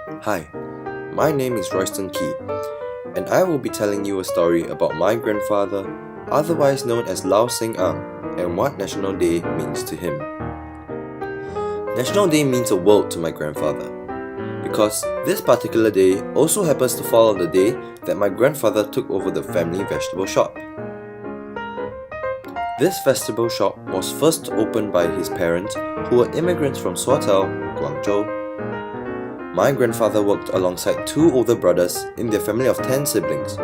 Hi, my name is Royston Key, and I will be telling you a story about my grandfather, otherwise known as Lau Seng Ang, and what National Day means to him. National Day means a world to my grandfather, because this particular day also happens to fall on the day that my grandfather took over the family vegetable shop. This vegetable shop was first opened by his parents, who were immigrants from Swatow, Guangzhou. My grandfather worked alongside two older brothers in their family of 10 siblings,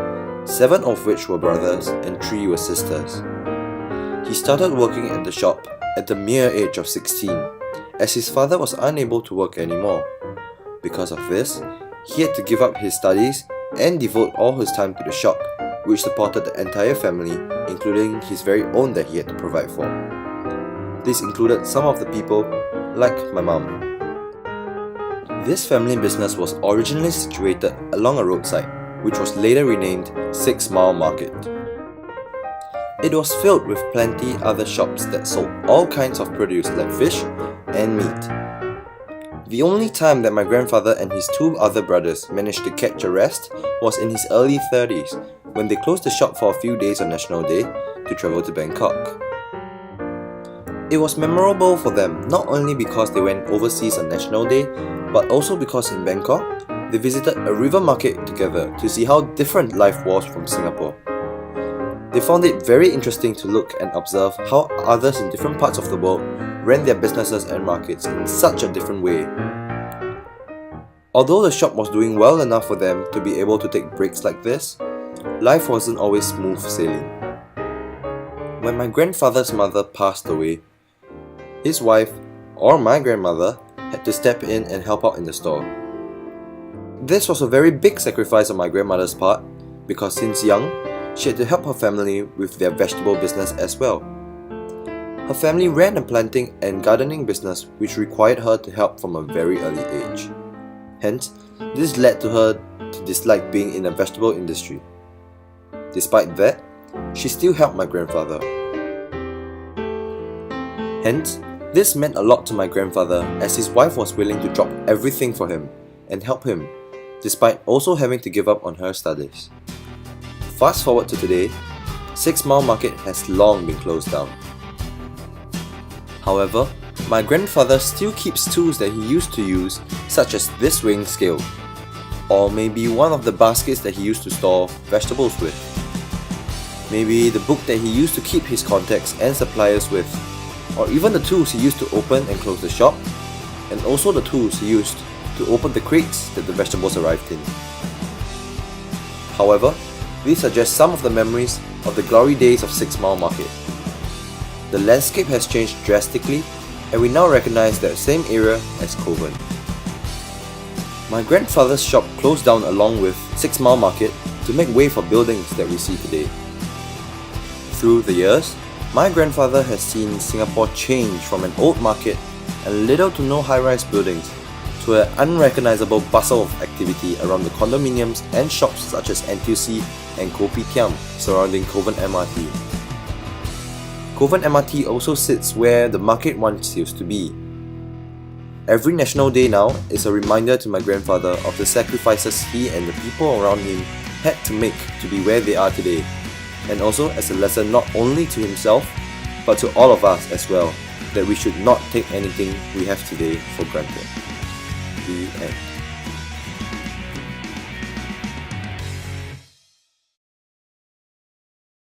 7 of which were brothers and 3 were sisters. He started working at the shop at the mere age of 16, as his father was unable to work anymore. Because of this, he had to give up his studies and devote all his time to the shop, which supported the entire family, including his very own that he had to provide for. This included some of the people, like my mum. This family business was originally situated along a roadside, which was later renamed 6 Mile Market. It was filled with plenty other shops that sold all kinds of produce like fish and meat. The only time that my grandfather and his 2 other brothers managed to catch a rest was in his early 30s, when they closed the shop for a few days on National Day to travel to Bangkok. It was memorable for them not only because they went overseas on National Day, but also because in Bangkok, they visited a river market together to see how different life was from Singapore. They found it very interesting to look and observe how others in different parts of the world ran their businesses and markets in such a different way. Although the shop was doing well enough for them to be able to take breaks like this, life wasn't always smooth sailing. When my grandfather's mother passed away, his wife, or my grandmother, had to step in and help out in the store. This was a very big sacrifice on my grandmother's part, because since young, she had to help her family with their vegetable business as well. Her family ran a planting and gardening business which required her to help from a very early age. Hence, this led to her to dislike being in the vegetable industry. Despite that, she still helped my grandfather. Hence, this meant a lot to my grandfather, as his wife was willing to drop everything for him and help him, despite also having to give up on her studies. Fast forward to today, 6 Mile Market has long been closed down. However, my grandfather still keeps tools that he used to use, such as this weighing scale, or maybe one of the baskets that he used to store vegetables with, maybe the book that he used to keep his contacts and suppliers with, or even the tools he used to open and close the shop, and also the tools he used to open the crates that the vegetables arrived in. However, these are just some of the memories of the glory days of 6 Mile Market. The landscape has changed drastically, and we now recognize that same area as Kovan. My grandfather's shop closed down along with 6 Mile Market to make way for buildings that we see today. Through the years, my grandfather has seen Singapore change from an old market and little to no high-rise buildings to an unrecognizable bustle of activity around the condominiums and shops such as NTUC and Kopitiam surrounding Kovan MRT. Kovan MRT also sits where the market once used to be. Every National Day now is a reminder to my grandfather of the sacrifices he and the people around him had to make to be where they are today, and also as a lesson not only to himself, but to all of us as well, that we should not take anything we have today for granted. The end.